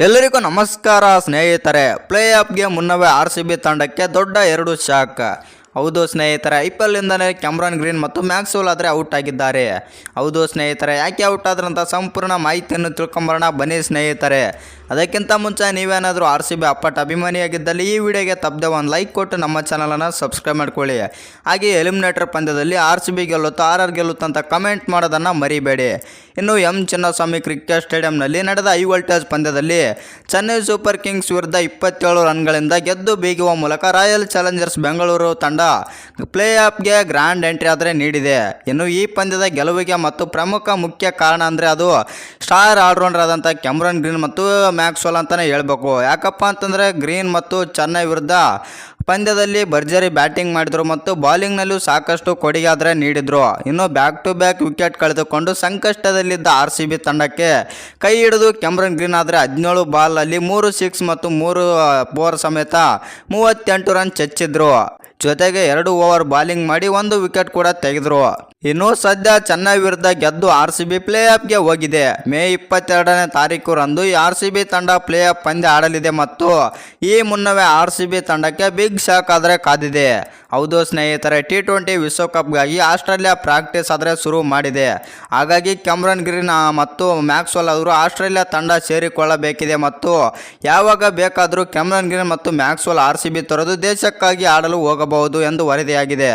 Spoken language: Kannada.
ಎಲ್ಲರಿಗೂ ನಮಸ್ಕಾರ ಸ್ನೇಹಿತರೆ. ಪ್ಲೇ ಆಫ್ಗೆ ಮುನ್ನವೇ RCB ತಂಡಕ್ಕೆ ದೊಡ್ಡ 2 ಶಾಕ್. ಹೌದು ಸ್ನೇಹಿತರೆ, IPL ಇಂದನೇ ಕ್ಯಾಮ್ರನ್ ಗ್ರೀನ್ ಮತ್ತು ಮ್ಯಾಕ್ಸ್ವೆಲ್ ಆದರೆ ಔಟ್ ಆಗಿದ್ದಾರೆ. ಹೌದು ಸ್ನೇಹಿತರೆ, ಯಾಕೆ ಔಟ್ ಆದ್ರಂತ ಸಂಪೂರ್ಣ ಮಾಹಿತಿಯನ್ನು ತಿಳ್ಕೊಂಬರೋಣ ಬನ್ನಿ ಸ್ನೇಹಿತರೆ. ಅದಕ್ಕಿಂತ ಮುಂಚೆ ನೀವೇನಾದರೂ RCB ಅಪ್ಪಟ ಅಭಿಮಾನಿಯಾಗಿದ್ದಲ್ಲಿ ಈ ವಿಡಿಯೋಗೆ ತಪ್ಪದೆ ಒಂದು ಲೈಕ್ ಕೊಟ್ಟು ನಮ್ಮ ಚಾನಲನ್ನು ಸಬ್ಸ್ಕ್ರೈಬ್ ಮಾಡ್ಕೊಳ್ಳಿ. ಹಾಗೆ ಎಲಿಮಿನೇಟರ್ ಪಂದ್ಯದಲ್ಲಿ RCB ಗೆಲ್ಲುತ್ತಾ RR ಗೆಲ್ಲುತ್ತಾ ಅಂತ ಕಮೆಂಟ್ ಮಾಡೋದನ್ನು ಮರಿಬೇಡಿ. ಇನ್ನು ಚಿನ್ನಸ್ವಾಮಿ ಕ್ರಿಕೆಟ್ ಸ್ಟೇಡಿಯಂನಲ್ಲಿ ನಡೆದ ಹೈ ವೋಲ್ಟೇಜ್ ಪಂದ್ಯದಲ್ಲಿ ಚೆನ್ನೈ ಸೂಪರ್ ಕಿಂಗ್ಸ್ ವಿರುದ್ಧ 27 ರನ್ಗಳಿಂದ ಗೆದ್ದು ಬೀಗುವ ಮೂಲಕ ರಾಯಲ್ ಚಾಲೆಂಜರ್ಸ್ ಬೆಂಗಳೂರು ತಂಡ ಪ್ಲೇ ಆಫ್ಗೆ ಗ್ರ್ಯಾಂಡ್ ಎಂಟ್ರಿ ಆದರೆ ನೀಡಿದೆ. ಇನ್ನು ಈ ಪಂದ್ಯದ ಗೆಲುವಿಗೆ ಮತ್ತು ಮುಖ್ಯ ಕಾರಣ ಅಂದರೆ ಅದು ಸ್ಟಾರ್ ಆಲ್ರೌಂಡರ್ ಆದಂಥ ಕ್ಯಾಮ್ರನ್ ಗ್ರೀನ್ ಮತ್ತು ಮ್ಯಾಕ್ಸ್ವೆಲ್ ಅಂತಲೇ ಹೇಳಬೇಕು. ಯಾಕಪ್ಪ ಅಂತಂದರೆ ಗ್ರೀನ್ ಮತ್ತು ಚೆನ್ನೈ ವಿರುದ್ಧ ಪಂದ್ಯದಲ್ಲಿ ಭರ್ಜರಿ ಬ್ಯಾಟಿಂಗ್ ಮಾಡಿದರು ಮತ್ತು ಬಾಲಿಂಗ್ನಲ್ಲೂ ಸಾಕಷ್ಟು ಕೊಡುಗೆ ಆದರೆ ನೀಡಿದರು. ಇನ್ನು ಬ್ಯಾಕ್ ಟು ಬ್ಯಾಕ್ ವಿಕೆಟ್ ಕಳೆದುಕೊಂಡು ಸಂಕಷ್ಟದಲ್ಲಿದ್ದ RCB ತಂಡಕ್ಕೆ ಕೈ ಹಿಡಿದು ಕ್ಯಾಮ್ರನ್ ಗ್ರೀನ್ ಆದರೆ 17 ಬಾಲಲ್ಲಿ 3 ಸಿಕ್ಸ್ ಮತ್ತು 3 4 ಸಮೇತ 38 ರನ್ ಚೆಚ್ಚಿದ್ರು. ಜೊತೆಗೆ 2 ಓವರ್ ಬಾಲಿಂಗ್ ಮಾಡಿ 1 ವಿಕೆಟ್ ಕೂಡ ತೆಗೆದರು. ಇನ್ನು ಸದ್ಯ ಚೆನ್ನೈ ವಿರುದ್ಧ ಗೆದ್ದು RCB ಪ್ಲೇ ಆಫ್ಗೆ ಹೋಗಿದೆ. ಮೇ 22ನೇ ತಾರೀಕು ರಂದು ಈ RCB ತಂಡ ಪ್ಲೇ ಆಫ್ ಪಂದ್ಯ ಆಡಲಿದೆ ಮತ್ತು ಈ ಮುನ್ನವೇ RCB ತಂಡಕ್ಕೆ ಬಿಗ್ ಶಾಕ್ ಆದರೆ ಕಾದಿದೆ. ಹೌದು ಸ್ನೇಹಿತರೆ, T20 ವಿಶ್ವಕಪ್ಗಾಗಿ ಆಸ್ಟ್ರೇಲಿಯಾ ಪ್ರಾಕ್ಟೀಸ್ ಆದರೆ ಶುರು ಮಾಡಿದೆ. ಹಾಗಾಗಿ ಕ್ಯಾಮ್ರನ್ ಗ್ರೀನ್ ಮತ್ತು ಮ್ಯಾಕ್ಸ್ವೆಲ್ ಅವರು ಆಸ್ಟ್ರೇಲಿಯಾ ತಂಡ ಸೇರಿಕೊಳ್ಳಬೇಕಿದೆ ಮತ್ತು ಯಾವಾಗ ಬೇಕಾದರೂ ಕ್ಯಾಮ್ರನ್ ಗ್ರೀನ್ ಮತ್ತು ಮ್ಯಾಕ್ಸ್ವೆಲ್ RCB ತೊರೆದು ದೇಶಕ್ಕಾಗಿ ಆಡಲು ಹೋಗಬಹುದು ಎಂದು ವರದಿಯಾಗಿದೆ.